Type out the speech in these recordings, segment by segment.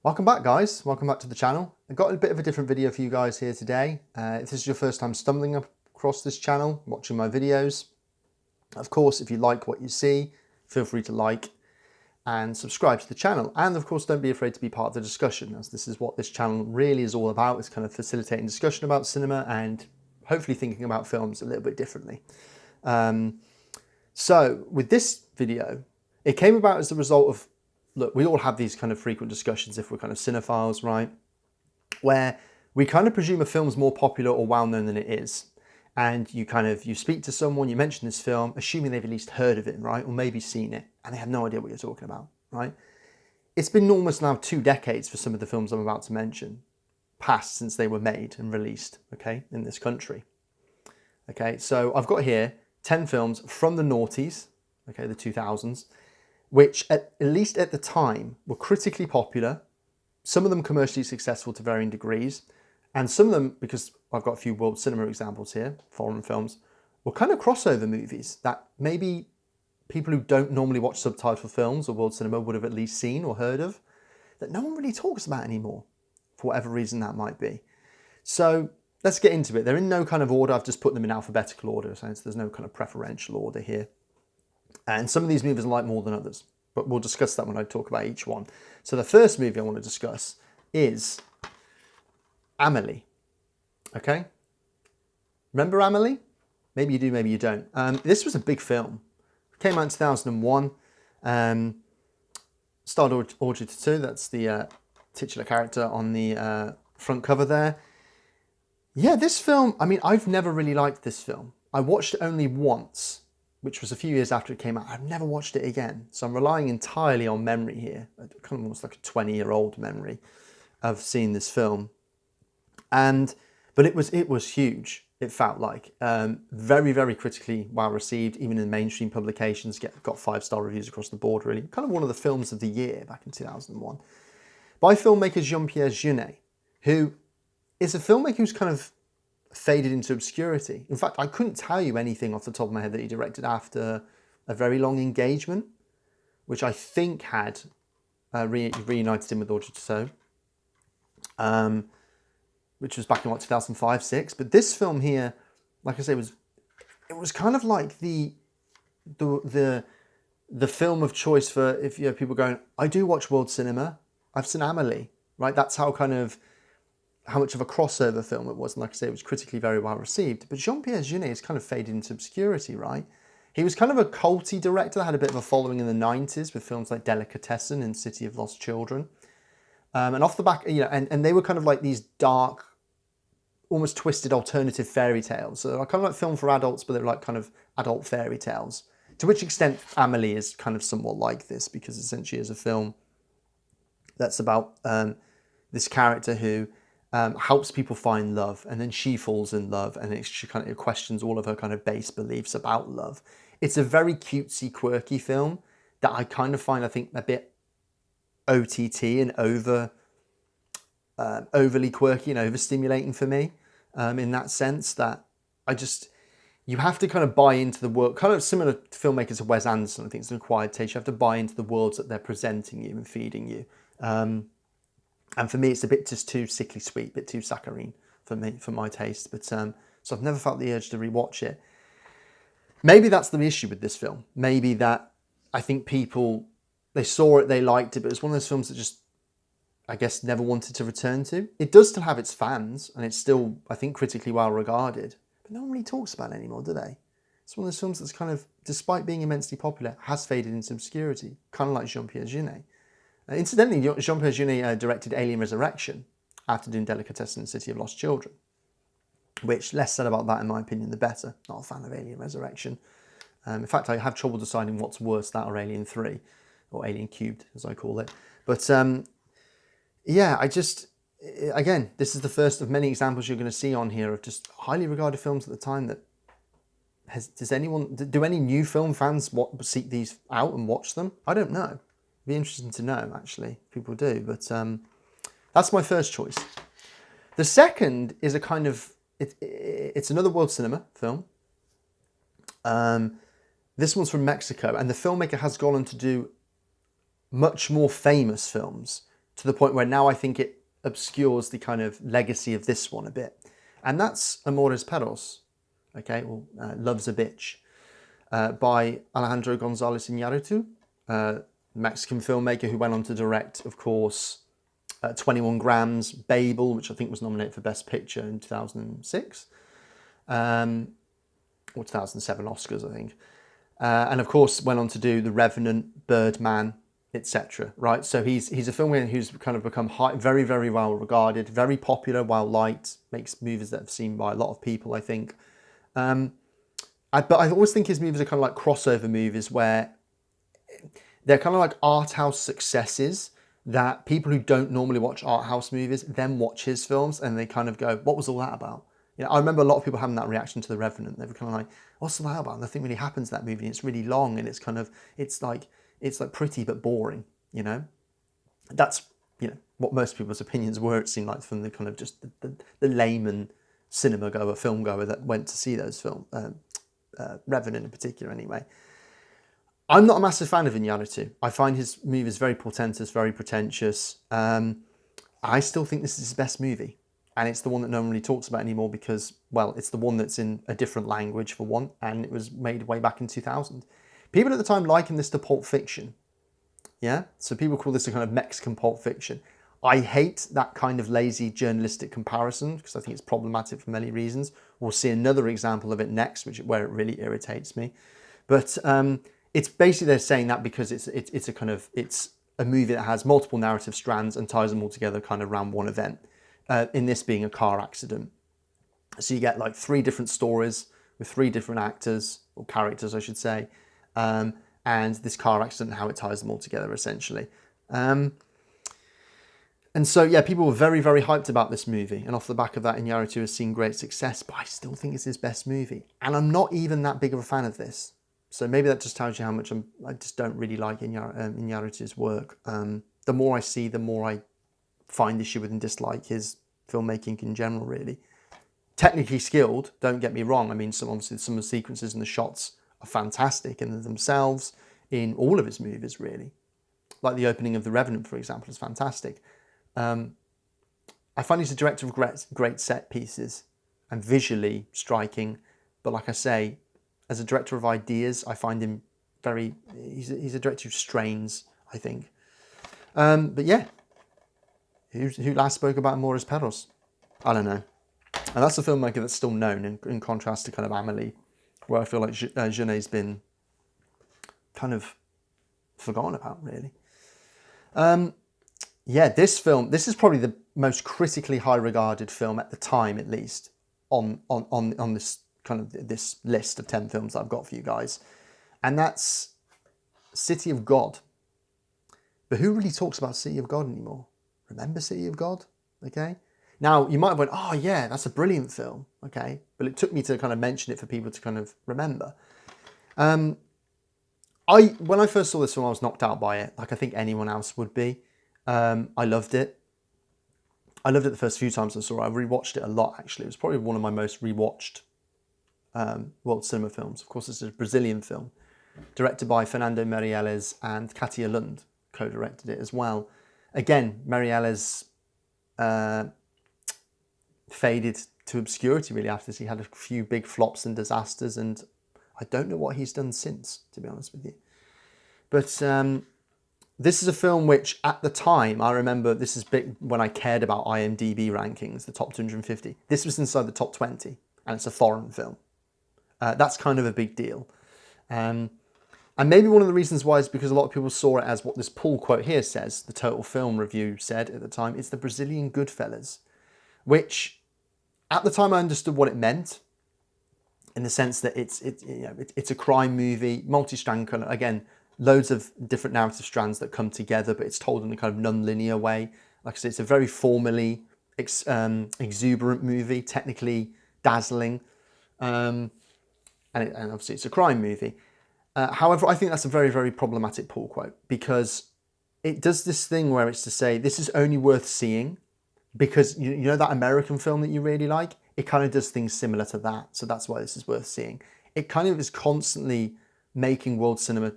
Welcome back, guys. Welcome back to the channel. I've got a bit of a different video for you guys here today. If this is your first time stumbling across this channel, watching my videos, of course, if you like what you see, feel free to like and subscribe to the channel. And of course, don't be afraid to be part of the discussion, as this is what this channel really is all about. It's kind of facilitating discussion about cinema and hopefully thinking about films a little bit differently. So with this video, it came about as a result of, look, we all have these kind of frequent discussions if we're kind of cinephiles, right? Where we kind of presume a film's more popular or well-known than it is. And you speak to someone, you mention this film, assuming they've at least heard of it, right? Or maybe seen it, and they have no idea what you're talking about, right? It's been almost now 2 decades for some of the films I'm about to mention, passed since they were made and released, okay, in this country. Okay, so I've got here 10 films from the noughties, okay, the 2000s, which at least at the time were critically popular, some of them commercially successful to varying degrees, and some of them, because I've got a few world cinema examples here, foreign films, were kind of crossover movies that maybe people who don't normally watch subtitle films or world cinema would have at least seen or heard of, that no one really talks about anymore, for whatever reason that might be. So let's get into it. They're in no kind of order. I've just put them in alphabetical order, so there's no kind of preferential order here. And some of these movies I like more than others, but we'll discuss that when I talk about each one. So the first movie I want to discuss is Amélie. Okay? Remember Amélie? Maybe you do, maybe you don't. This was a big film. It came out in 2001. Starred Audrey Tautou, that's the titular character on the front cover there. Yeah, this film, I mean, I've never really liked this film. I watched it only once, which was a few years after it came out. I've never watched it again. So I'm relying entirely on memory here, kind of almost like a 20-year-old memory of seeing this film. But it was huge, it felt like. Very, very critically well received, even in mainstream publications, got 5-star reviews across the board, really. Kind of one of the films of the year back in 2001. By filmmaker Jean-Pierre Jeunet, who is a filmmaker who's kind of faded into obscurity. In fact, I couldn't tell you anything off the top of my head that he directed after A Very Long Engagement, which I think had reunited him with Audrey Tautou, which was back in 2005-06. But this film here, like I say, it was kind of like the film of choice for if you have people going, I do watch world cinema, I've seen Amélie, right? That's how much of a crossover film it was. And like I say, it was critically very well received. But Jean-Pierre Jeunet has kind of faded into obscurity, right? He was kind of a culty director, had a bit of a following in the 90s with films like Delicatessen and City of Lost Children. And off the back, and they were kind of like these dark, almost twisted alternative fairy tales. So they're kind of like film for adults, but they're like kind of adult fairy tales. To which extent Amélie is kind of somewhat like this, because essentially is a film that's about this character who helps people find love, and then she falls in love, and she kind of questions all of her kind of base beliefs about love. It's a very cutesy, quirky film that I kind of find, I think, a bit OTT and overly quirky and overstimulating for me, in that sense that you have to kind of buy into the world, kind of similar to filmmakers of Wes Anderson. I think it's an acquired taste. You have to buy into the worlds that they're presenting you and feeding you. And for me, it's a bit just too sickly sweet, a bit too saccharine for me, for my taste. But so I've never felt the urge to rewatch it. Maybe that's the issue with this film. Maybe that I think people, they saw it, they liked it, but it's one of those films that just, I guess, never wanted to return to. It does still have its fans, and it's still, I think, critically well regarded. But no one really talks about it anymore, do they? It's one of those films that's kind of, despite being immensely popular, has faded into obscurity, kind of like Jean-Pierre Jeunet. Incidentally, Jean-Pierre Jeunet directed Alien Resurrection after doing Delicatessen and City of Lost Children, which, less said about that in my opinion, the better. Not a fan of Alien Resurrection. In fact, I have trouble deciding what's worse, that or Alien 3, or Alien Cubed, as I call it. But yeah, again, this is the first of many examples you're going to see on here of just highly regarded films at the time that, do any new film fans seek these out and watch them? I don't know. Be interesting to know, actually, if people do. But that's my first choice. The second is a kind of, it's another world cinema film. This one's from Mexico, and the filmmaker has gone on to do much more famous films to the point where now I think it obscures the kind of legacy of this one a bit. And that's Amores, Perros, okay, or Love's a Bitch, by Alejandro González Iñárritu, Mexican filmmaker who went on to direct, of course, 21 Grams, Babel, which I think was nominated for Best Picture in 2006, or 2007 Oscars, I think. And of course went on to do The Revenant, Birdman, etc. Right, so he's a filmmaker who's kind of become very, very well regarded, very popular, well liked, makes movies that have seen by a lot of people, I think. But I always think his movies are kind of like crossover movies where they're kind of like art house successes that people who don't normally watch art house movies then watch his films and they kind of go, what was all that about? You know, I remember a lot of people having that reaction to The Revenant. They were kind of like, what's all that about? Nothing really happens in that movie. It's really long and it's like pretty but boring, you know? That's, you know, what most people's opinions were, it seemed like, from the kind of just the layman cinema goer, film goer that went to see those films, Revenant in particular anyway. I'm not a massive fan of Iñárritu. I find his movies very portentous, very pretentious. I still think this is his best movie. And it's the one that no one really talks about anymore because, well, it's the one that's in a different language for one, and it was made way back in 2000. People at the time likened this to Pulp Fiction. Yeah? So people call this a kind of Mexican Pulp Fiction. I hate that kind of lazy journalistic comparison because I think it's problematic for many reasons. We'll see another example of it next, where it really irritates me. But it's basically they're saying that because it's a movie that has multiple narrative strands and ties them all together kind of around one event. In this being a car accident. So you get like 3 different stories with 3 different actors, or characters I should say, and this car accident and how it ties them all together essentially. And so yeah, people were very, very hyped about this movie, and off the back of that Iñárritu has seen great success, but I still think it's his best movie. And I'm not even that big of a fan of this. So maybe that just tells you how much I just don't really like Iñárritu's work. The more I see, the more I find issue with and dislike his filmmaking in general, really. Technically skilled, don't get me wrong. I mean, obviously some of the sequences and the shots are fantastic in themselves in all of his movies, really. Like the opening of The Revenant, for example, is fantastic. I find he's a director of great set pieces and visually striking. But like I say, as a director of ideas, I find him he's a director who strains, I think. But yeah. Who last spoke about Amores, Perros? I don't know. And that's a filmmaker that's still known in contrast to kind of Amélie, where I feel like Jeuné's been kind of forgotten about, really. Yeah, this is probably the most critically high regarded film at the time, at least, on this kind of this list of 10 films that I've got for you guys. And that's City of God. But who really talks about City of God anymore? Remember City of God? Okay. Now, you might have went, oh yeah, that's a brilliant film. Okay. But it took me to kind of mention it for people to kind of remember. When I first saw this film, I was knocked out by it, like I think anyone else would be. I loved it. I loved it the first few times I saw it. I rewatched it a lot, actually. It was probably one of my most rewatched world cinema films. Of course, it's a Brazilian film, directed by Fernando Meirelles, and Katia Lund co-directed it as well. Again, Meirelles faded to obscurity really after this. He had a few big flops and disasters, and I don't know what he's done since, to be honest with you. But this is a film which, at the time, I remember this is big when I cared about IMDb rankings, the top 250. This was inside the top 20, and it's a foreign film. That's kind of a big deal. And maybe one of the reasons why is because a lot of people saw it as what this pull quote here says, the Total Film Review said at the time, it's the Brazilian Goodfellas, which at the time I understood what it meant, in the sense that it's a crime movie, multi-strand, kind of, again, loads of different narrative strands that come together, but it's told in a kind of non-linear way. Like I said, it's a very formally exuberant movie, technically dazzling, and obviously it's a crime movie. However, I think that's a very, very problematic pull quote, because it does this thing where it's to say, this is only worth seeing because you know that American film that you really like? It kind of does things similar to that. So that's why this is worth seeing. It kind of is constantly making world cinema,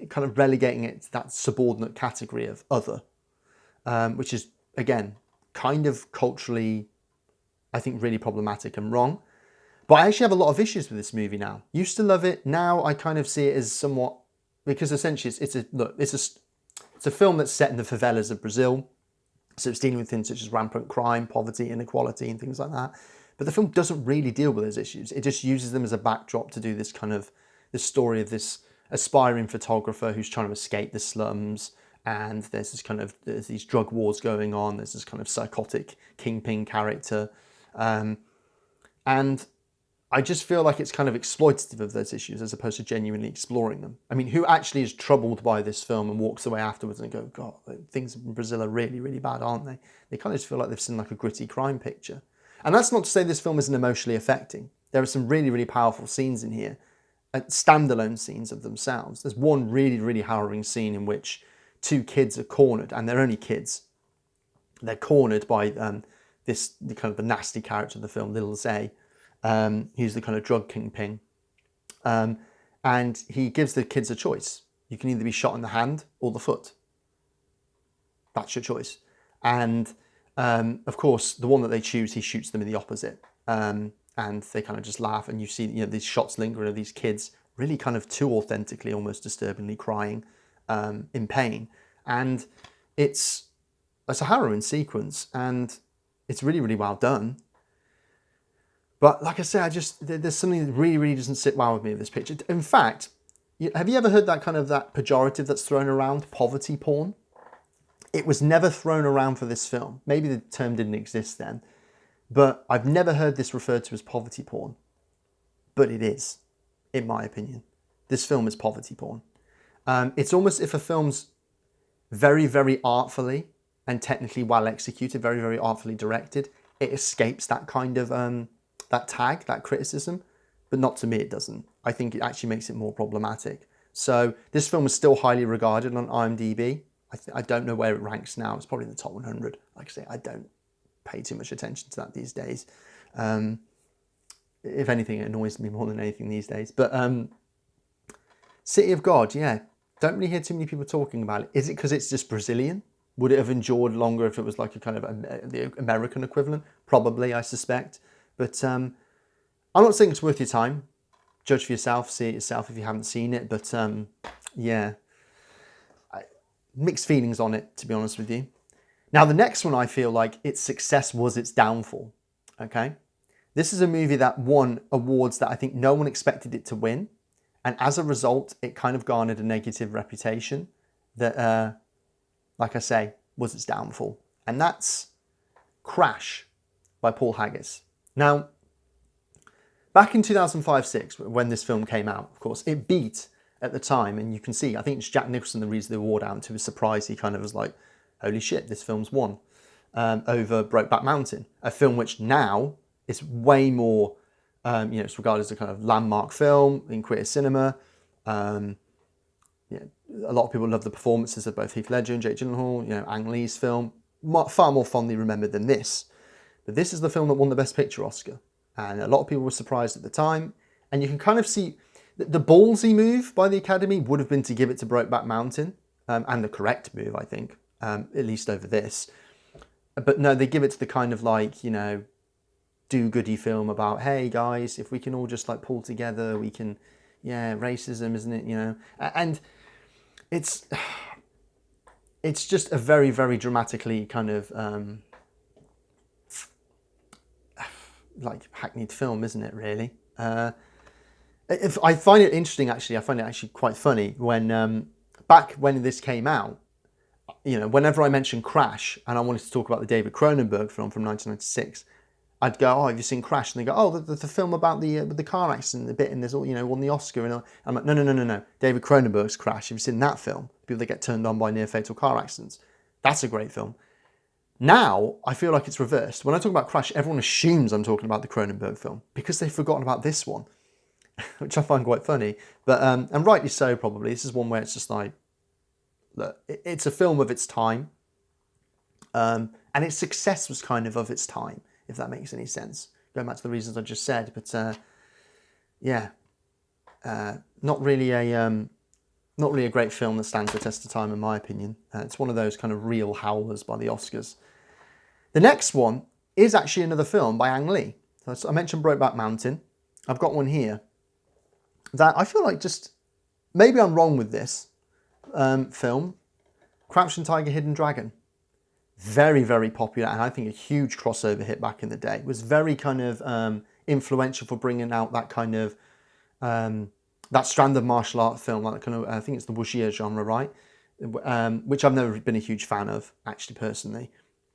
kind of relegating it to that subordinate category of other. which is, again, kind of culturally, I think, really problematic and wrong. But I actually have a lot of issues with this movie now. Used to love it. Now I kind of see it as somewhat, because essentially it's a film that's set in the favelas of Brazil. So it's dealing with things such as rampant crime, poverty, inequality, and things like that. But the film doesn't really deal with those issues. It just uses them as a backdrop to do this story of this aspiring photographer who's trying to escape the slums. And there's these drug wars going on. There's this kind of psychotic kingpin character. And I just feel like it's kind of exploitative of those issues as opposed to genuinely exploring them. I mean, who actually is troubled by this film and walks away afterwards and go, God, things in Brazil are really, really bad, aren't they? They kind of just feel like they've seen like a gritty crime picture. And that's not to say this film isn't emotionally affecting. There are some really, really powerful scenes in here, standalone scenes of themselves. There's one really, really harrowing scene in which two kids are cornered, and they're only kids. They're cornered by the nasty character of the film, Little Zay. He's the kind of drug kingpin. And he gives the kids a choice. You can either be shot in the hand or the foot. That's your choice. And of course, the one that they choose, he shoots them in the opposite. And they kind of just laugh, and you see these shots lingering of these kids really kind of too authentically, almost disturbingly crying in pain. And it's a harrowing sequence, and it's really, really well done. But like I say, there's something that really, really doesn't sit well with me in this picture. In fact, have you ever heard that pejorative that's thrown around, poverty porn? It was never thrown around for this film. Maybe the term didn't exist then, but I've never heard this referred to as poverty porn. But it is, in my opinion. This film is poverty porn. It's almost if a film's very, very artfully and technically well executed, very, very artfully directed, it escapes that kind of that tag, that criticism, but not to me, it doesn't. I think it actually makes it more problematic. So this film is still highly regarded on IMDb. I don't know where it ranks now. It's probably in the top 100. Like I say, I don't pay too much attention to that these days. If anything, it annoys me more than anything these days. But City of God, yeah, don't really hear too many people talking about it. Is it because it's just Brazilian? Would it have endured longer if it was like a kind of the American equivalent? Probably, I suspect. But I'm not saying it's worth your time. Judge for yourself, see it yourself if you haven't seen it. But yeah, mixed feelings on it, to be honest with you. Now, the next one, I feel like its success was its downfall. Okay? This is a movie that won awards that I think no one expected it to win. And as a result, it kind of garnered a negative reputation that, like I say, was its downfall. And that's Crash by Paul Haggis. Now, back in 2005-06, when this film came out, of course, it beat at the time, and you can see, I think it's Jack Nicholson that reads the award out, and to his surprise, he kind of was like, holy shit, this film's won, over Brokeback Mountain, a film which now is way more, it's regarded as a kind of landmark film in queer cinema. A lot of people love the performances of both Heath Ledger and Jake Gyllenhaal, Ang Lee's film, far more fondly remembered than this. But this is the film that won the Best Picture Oscar. And a lot of people were surprised at the time. And you can kind of see the ballsy move by the Academy would have been to give it to Brokeback Mountain. And the correct move, I think, at least over this. But no, they give it to the kind of like, do-goody film about, hey guys, if we can all just like pull together, we can, racism, isn't it? And it's just a very, very dramatically kind of like hackneyed film, isn't it, really? I find it interesting, actually. I find it actually quite funny when, back when this came out, whenever I mention Crash and I wanted to talk about the David Cronenberg film from 1996, I'd go, oh, have you seen Crash? And they go, oh, the film about the car accident, the bit, and there's all, won the Oscar. And I'm like, no. David Cronenberg's Crash. Have you seen that film? People that get turned on by near fatal car accidents. That's a great film. Now, I feel like it's reversed. When I talk about Crash, everyone assumes I'm talking about the Cronenberg film because they've forgotten about this one, which I find quite funny. But and rightly so, probably. This is one where it's just like, look, it's a film of its time. And its success was kind of its time, if that makes any sense. Going back to the reasons I just said. But not really Not really a great film that stands the test of time, in my opinion. It's one of those kind of real howlers by the Oscars. The next one is actually another film by Ang Lee. So I mentioned Brokeback Mountain. I've got one here that I feel like just, maybe I'm wrong with this film. Crouching Tiger, Hidden Dragon. Very, very popular, and I think a huge crossover hit back in the day. It was very kind of influential for bringing out that kind of that strand of martial art film, like kind of, I think it's the wuxia genre, right? Which I've never been a huge fan of, actually, personally.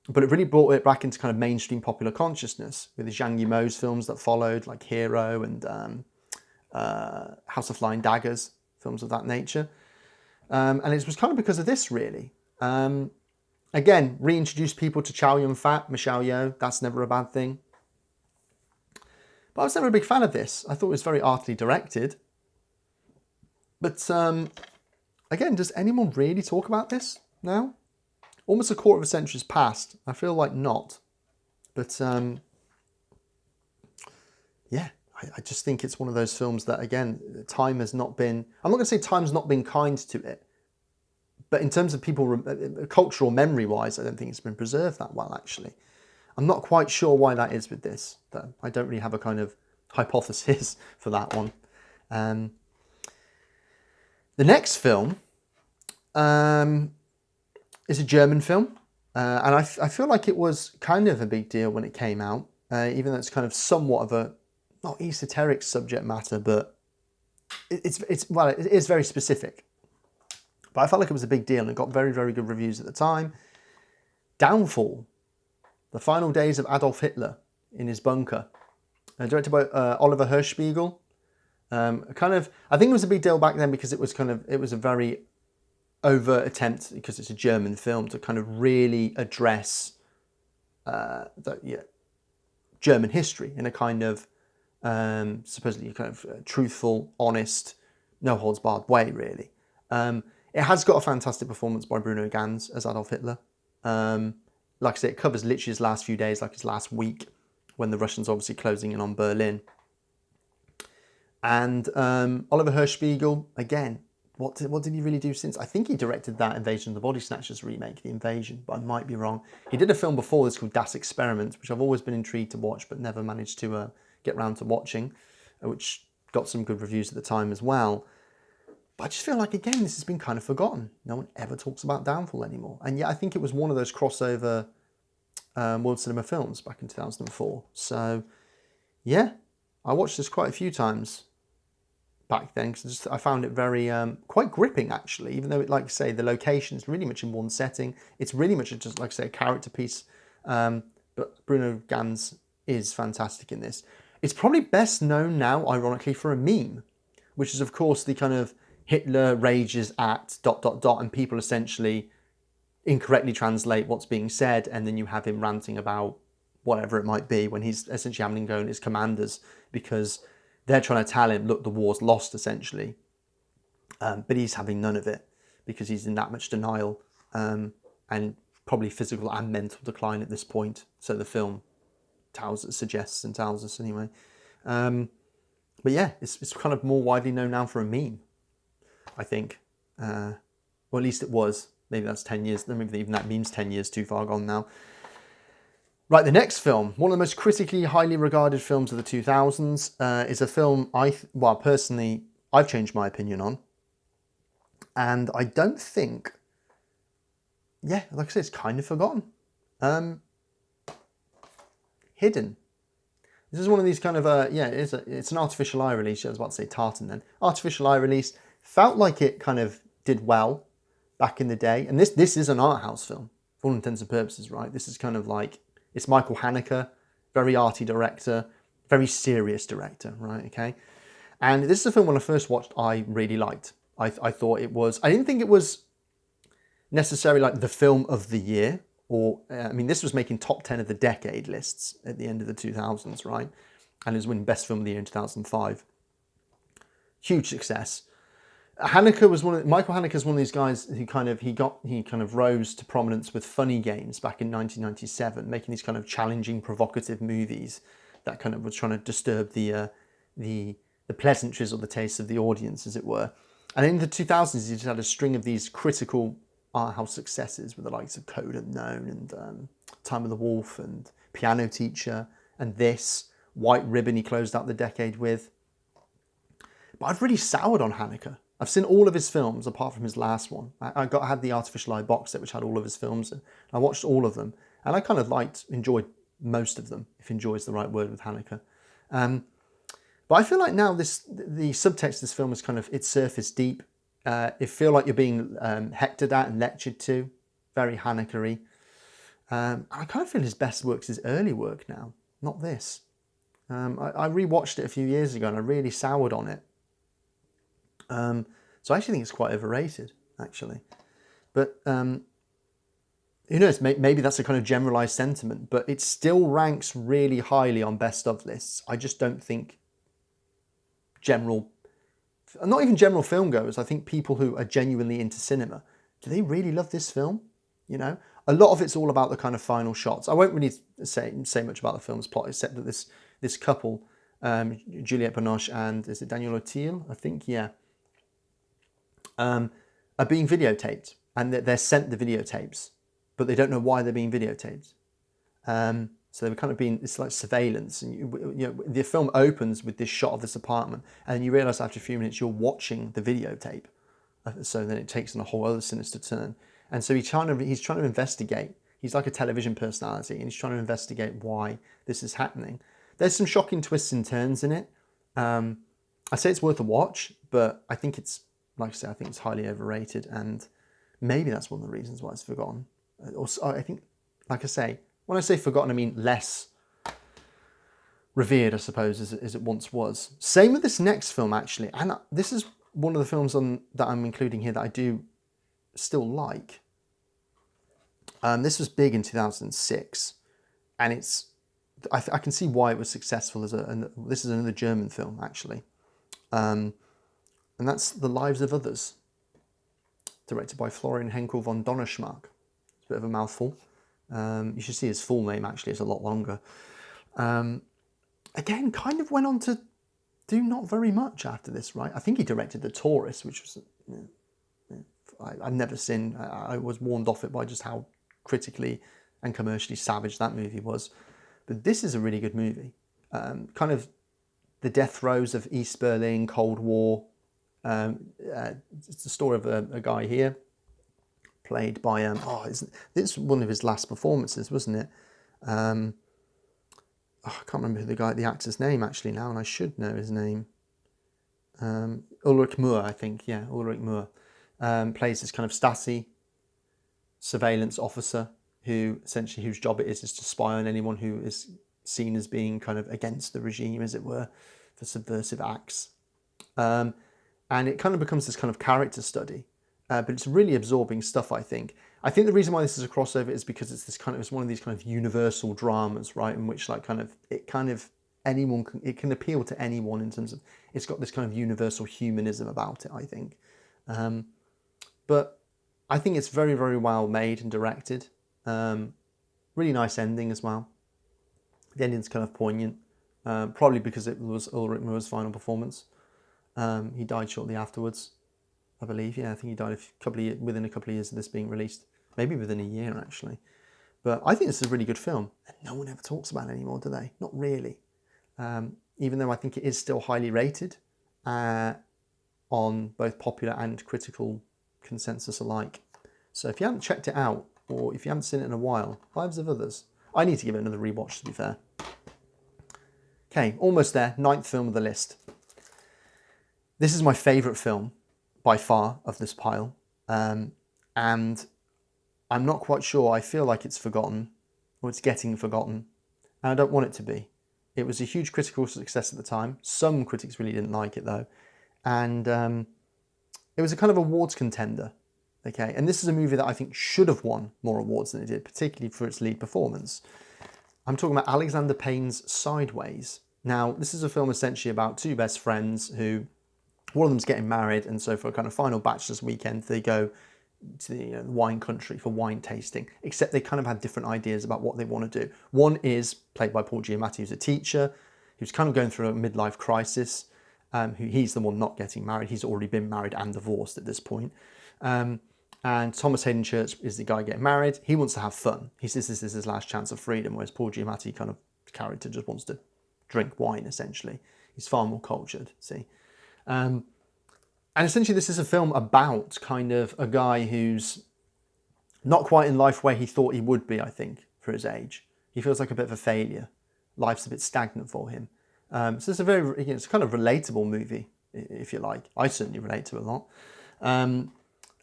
But it really brought it back into kind of mainstream popular consciousness with the Zhang Yimou's films that followed, like Hero and House of Flying Daggers, films of that nature. And it was kind of because of this, really. Again, reintroduced people to Chow Yun-fat, Michelle Yeoh. That's never a bad thing. But I was never a big fan of this. I thought it was very artfully directed. But again, does anyone really talk about this now? Almost a quarter of a century's passed. I feel like not. But yeah, I just think it's one of those films that, again, time has not been... I'm not going to say time's not been kind to it. But in terms of people, cultural memory-wise, I don't think it's been preserved that well, actually. I'm not quite sure why that is with this. I don't really have a kind of hypothesis for that one. The next film is a German film. And I feel like it was kind of a big deal when it came out, even though it's kind of somewhat of a, not esoteric subject matter, but it is very specific. But I felt like it was a big deal and it got very, very good reviews at the time. Downfall, the final days of Adolf Hitler in his bunker. Directed by Oliver Hirschspiegel. I think it was a big deal back then because it was a very overt attempt, because it's a German film, to kind of really address German history in a kind of supposedly kind of truthful, honest, no holds barred way, really. It has got a fantastic performance by Bruno Ganz as Adolf Hitler. Like I say, it covers literally his last few days, like his last week, when the Russians obviously closing in on Berlin. And Oliver Hirschspiegel, again, what did he really do since? I think he directed that Invasion of the Body Snatchers remake, The Invasion, but I might be wrong. He did a film before this called Das Experiment, which I've always been intrigued to watch, but never managed to get round to watching, which got some good reviews at the time as well. But I just feel like, again, this has been kind of forgotten. No one ever talks about Downfall anymore. And yet I think it was one of those crossover world cinema films back in 2004. So, yeah, I watched this quite a few times back then because I found it very, quite gripping, actually. Even though, like I say, the location is really much in one setting. It's really much just, like I say, a character piece. But Bruno Ganz is fantastic in this. It's probably best known now, ironically, for a meme, which is, of course, the kind of Hitler rages at ... and people essentially incorrectly translate what's being said, and then you have him ranting about whatever it might be when he's essentially having to go at his commanders because they're trying to tell him, look, the war's lost, essentially. But he's having none of it because he's in that much denial and probably physical and mental decline at this point. So the film suggests and tells us anyway. But yeah, it's kind of more widely known now for a meme, I think. Or at least it was. Maybe that's 10 years. Maybe even that meme's 10 years too far gone now. Right, the next film, one of the most critically highly regarded films of the 2000s, is a film personally, I've changed my opinion on. And I don't think, like I said, it's kind of forgotten. Hidden. This is one of these kind of, it's an artificial eye release. I was about to say tartan then. Artificial eye release. Felt like it kind of did well back in the day. And this is an art house film, for all intents and purposes, right? This is kind of like, it's Michael Haneke, very arty director, very serious director, right? Okay. And this is a film when I first watched, I really liked. I thought it was, I didn't think it was necessarily like the film of the year, or, this was making top 10 of the decade lists at the end of the 2000s, right? And it was winning best film of the year in 2005. Huge success. Michael Haneke is one of these guys who kind of rose to prominence with Funny Games back in 1997, making these kind of challenging, provocative movies that kind of was trying to disturb the pleasantries or the tastes of the audience, as it were. And in the 2000s, he just had a string of these critical art house successes with the likes of Code Unknown and Time of the Wolf and Piano Teacher and this. White Ribbon he closed out the decade with. But I've really soured on Haneke. I've seen all of his films apart from his last one. I had the Artificial Eye box set which had all of his films in. I watched all of them and I kind of enjoyed most of them, if enjoy is the right word with Haneke. But I feel like now the subtext of this film is kind of, it's surface deep. It feel like you're being hectored at and lectured to, very Haneke-y. I kind of feel his best work's his early work now, not this. I rewatched it a few years ago and I really soured on it. So I actually think it's quite overrated, actually. But who knows, maybe that's a kind of generalised sentiment, but it still ranks really highly on best of lists. I just don't think not even general film goers, I think people who are genuinely into cinema, do they really love this film? You know, a lot of it's all about the kind of final shots. I won't really say much about the film's plot, except that this couple, Juliette Binoche and is it Daniel Auteuil? I think, yeah, are being videotaped, and they're sent the videotapes, but they don't know why they're being videotaped. So they were kind of being, it's like surveillance. And you know, the film opens with this shot of this apartment, and you realise after a few minutes you're watching the videotape. So then it takes on a whole other sinister turn. And so he's trying to investigate. He's like a television personality, and he's trying to investigate why this is happening. There's some shocking twists and turns in it. I say it's worth a watch, but I think it's, like I say, I think it's highly overrated, and maybe that's one of the reasons why it's forgotten. Also, I think, like I say, when I say forgotten, I mean less revered, I suppose, as it once was. Same with this next film, actually. And this is one of the films that I'm including here that I do still like. This was big in 2006. And I can see why it was successful. This is another German film, actually. And that's The Lives of Others, directed by Florian Henkel von Donnerschmark. It's a bit of a mouthful. You should see his full name, actually. It's a lot longer. Again, kind of went on to do not very much after this, right? I think he directed The Tourist, which was... I've never seen... I was warned off it by just how critically and commercially savage that movie was. But this is a really good movie. Kind of the death throes of East Berlin, Cold War. It's the story of a guy here, played by this was one of his last performances, wasn't it? I can't remember who the actor's name actually now, and I should know his name. Ulrich Moore, I think. Yeah, Ulrich Moore plays this kind of Stasi surveillance officer whose job it is to spy on anyone who is seen as being kind of against the regime, as it were, for subversive acts. And it kind of becomes this kind of character study. But it's really absorbing stuff, I think. I think the reason why this is a crossover is because it's one of these kind of universal dramas, right? In which it can appeal to anyone in terms of, it's got this kind of universal humanism about it, I think. But I think it's very, very well made and directed. Really nice ending as well. The ending's kind of poignant, probably because it was Ulrich Moore's final performance. He died shortly afterwards, I believe. Yeah, I think he died within a couple of years of this being released. Maybe within a year, actually. But I think this is a really good film. And no one ever talks about it anymore, do they? Not really. Even though I think it is still highly rated on both popular and critical consensus alike. So if you haven't checked it out, or if you haven't seen it in a while, Lives of Others. I need to give it another rewatch, to be fair. Okay, almost there. 9th film of the list. This is my favourite film, by far, of this pile. And I'm not quite sure. I feel like it's forgotten, or it's getting forgotten. And I don't want it to be. It was a huge critical success at the time. Some critics really didn't like it, though. And it was a kind of awards contender. Okay, and this is a movie that I think should have won more awards than it did, particularly for its lead performance. I'm talking about Alexander Payne's Sideways. Now, this is a film essentially about two best friends who, one of them's getting married, and so for a kind of final bachelor's weekend, they go to the wine country for wine tasting, except they kind of have different ideas about what they want to do. One is played by Paul Giamatti, who's a teacher, who's kind of going through a midlife crisis, who he's the one not getting married. He's already been married and divorced at this point. And Thomas Hayden Church is the guy getting married. He wants to have fun. He says this is his last chance of freedom, whereas Paul Giamatti kind of character just wants to drink wine, essentially. He's far more cultured, see. And essentially this is a film about kind of a guy who's not quite in life where he thought he would be, I think, for his age. He feels like a bit of a failure. Life's a bit stagnant for him. So it's it's a kind of relatable movie, if you like. I certainly relate to it a lot.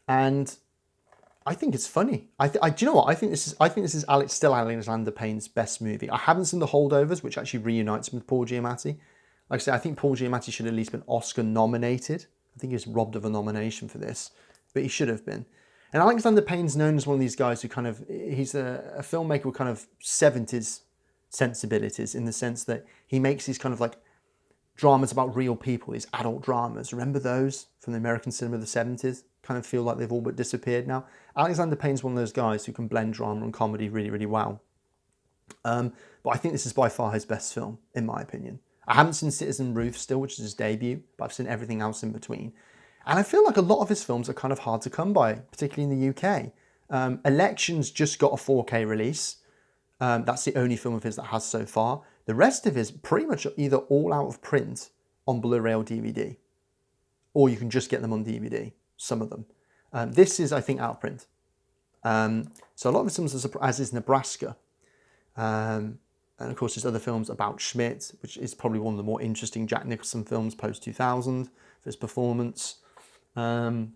And I think it's funny. Do you know what? I think this is still Alexander Payne's best movie. I haven't seen The Holdovers, which actually reunites him with Paul Giamatti. Like I say, I think Paul Giamatti should have at least been Oscar nominated. I think he was robbed of a nomination for this, but he should have been. And Alexander Payne's known as one of these guys who he's a filmmaker with kind of 70s sensibilities, in the sense that he makes these kind of like dramas about real people, these adult dramas. Remember those from the American cinema of the 70s? Kind of feel like they've all but disappeared now. Alexander Payne's one of those guys who can blend drama and comedy really, really well. But I think this is by far his best film, in my opinion. I haven't seen Citizen Ruth still, which is his debut, but I've seen everything else in between. And I feel like a lot of his films are kind of hard to come by, particularly in the UK. Elections just got a 4K release. That's the only film of his that has so far. The rest of his pretty much either all out of print on Blu-ray or DVD, or you can just get them on DVD, some of them. This is, I think, out of print. So a lot of his films, as is Nebraska. And of course, there's other films about Schmidt, which is probably one of the more interesting Jack Nicholson films post-2000 for his performance. Downsizing,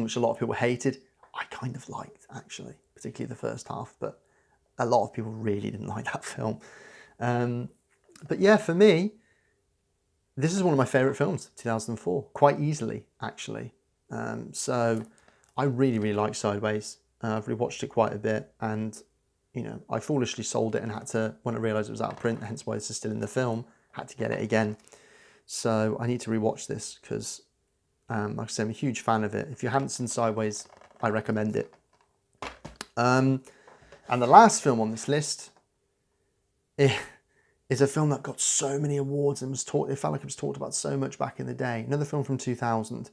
which a lot of people hated, I kind of liked, actually, particularly the first half, but a lot of people really didn't like that film. But yeah, for me, this is one of my favourite films, 2004, quite easily, actually. So I really, really like Sideways. I've rewatched it quite a bit, and you know, I foolishly sold it and had to, when I realised it was out of print, hence why this is still in the film, had to get it again. So I need to rewatch this because, like I say, I'm a huge fan of it. If you haven't seen Sideways, I recommend it. And the last film on this list is a film that got so many awards and it felt like it was talked about so much back in the day. Another film from 2000.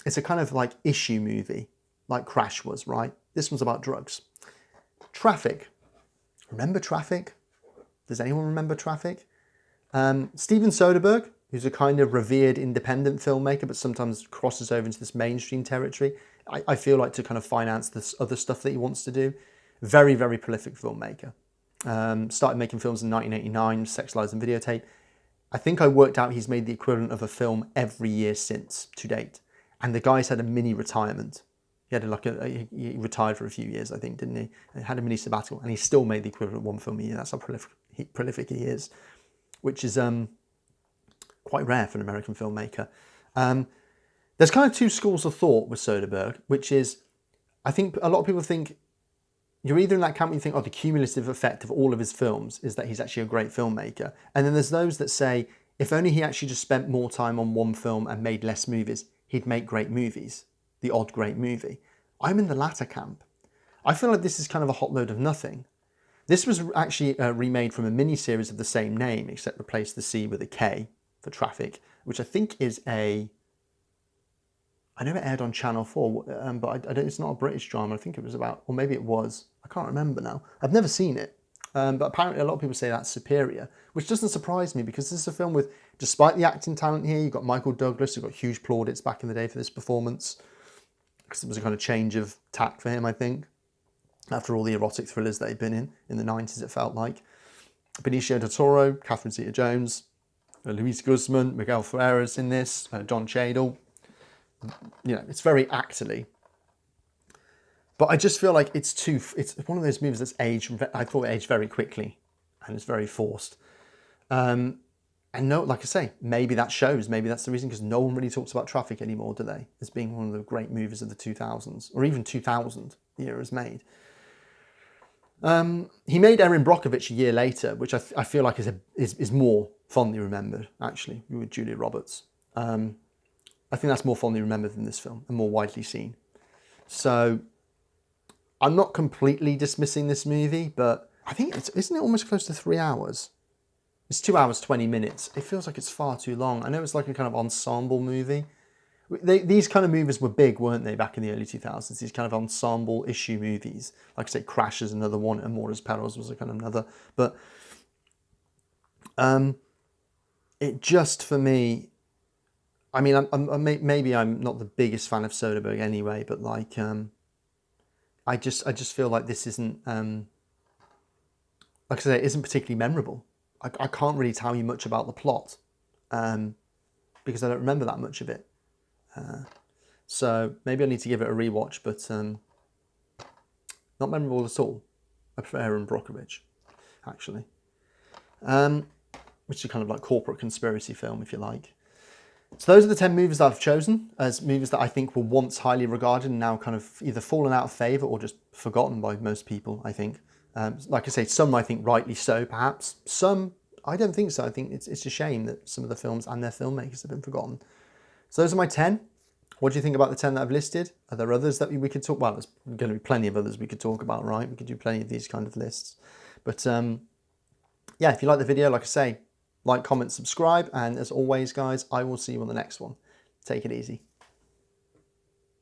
It's a kind of like issue movie, like Crash was, right? This one's about drugs. Traffic. Remember Traffic? Does anyone remember Traffic? Steven Soderbergh, who's a kind of revered independent filmmaker, but sometimes crosses over into this mainstream territory. I feel like to kind of finance this other stuff that he wants to do. Very, very prolific filmmaker. Started making films in 1989, Sex, Lies and Videotape. I think I worked out he's made the equivalent of a film every year since, to date. And the guy's had a mini retirement. He had he retired for a few years, I think, didn't he? And had a mini sabbatical, and he still made the equivalent of one film a year. That's how prolific he is, which is quite rare for an American filmmaker. There's kind of two schools of thought with Soderbergh, which is, I think a lot of people think, you're either in that camp where you think, oh, the cumulative effect of all of his films is that he's actually a great filmmaker. And then there's those that say, if only he actually just spent more time on one film and made less movies, he'd make great movies, the odd great movie. I'm in the latter camp. I feel like this is kind of a hot load of nothing. This was actually remade from a mini-series of the same name, except replace the C with a K for Traffic, which I think is I know it aired on Channel 4, but it's not a British drama. I think it was about, or maybe it was. I can't remember now. I've never seen it. But apparently a lot of people say that's superior, which doesn't surprise me because this is a film with, despite the acting talent here, you've got Michael Douglas, who got huge plaudits back in the day for this performance, because it was a kind of change of tack for him, I think, after all the erotic thrillers that he'd been in the 90s, it felt like. Benicio del Toro, Catherine Zeta-Jones, Luis Guzman, Miguel Ferreira's in this, John Cheadle. You know, it's very actorly. But I just feel like it's one of those movies that's aged, I thought it aged very quickly and it's very forced. And no, like I say, maybe that shows, maybe that's the reason, because no one really talks about Traffic anymore, do they? As being one of the great movies of the 2000s, or even 2000, the year it was made. He made Erin Brockovich a year later, which I feel like is more fondly remembered, actually, with Julia Roberts. I think that's more fondly remembered than this film and more widely seen. So I'm not completely dismissing this movie, but I think isn't it almost close to 3 hours? It's 2 hours, 20 minutes. It feels like it's far too long. I know it's like a kind of ensemble movie. These kind of movies were big, weren't they, back in the early 2000s? These kind of ensemble issue movies. Like I say, Crash is another one, Amores, Perros was a kind of another. But it just, for me, I mean, maybe I'm not the biggest fan of Soderbergh anyway, but like, I just feel like this isn't, like I say, it isn't particularly memorable. I can't really tell you much about the plot because I don't remember that much of it. So maybe I need to give it a rewatch, but not memorable at all. I prefer Aaron Brockovich, actually. Which is kind of like corporate conspiracy film, if you like. So those are the 10 movies that I've chosen as movies that I think were once highly regarded and now kind of either fallen out of favour or just forgotten by most people, I think. Like I say, some I think rightly so, perhaps. Some, I don't think so. I think it's a shame that some of the films and their filmmakers have been forgotten. So those are my 10. What do you think about the 10 that I've listed? Are there others that we could talk about? There's going to be plenty of others we could talk about, right? We could do plenty of these kind of lists. But yeah, if you like the video, like I say, like, comment, subscribe. And as always, guys, I will see you on the next one. Take it easy.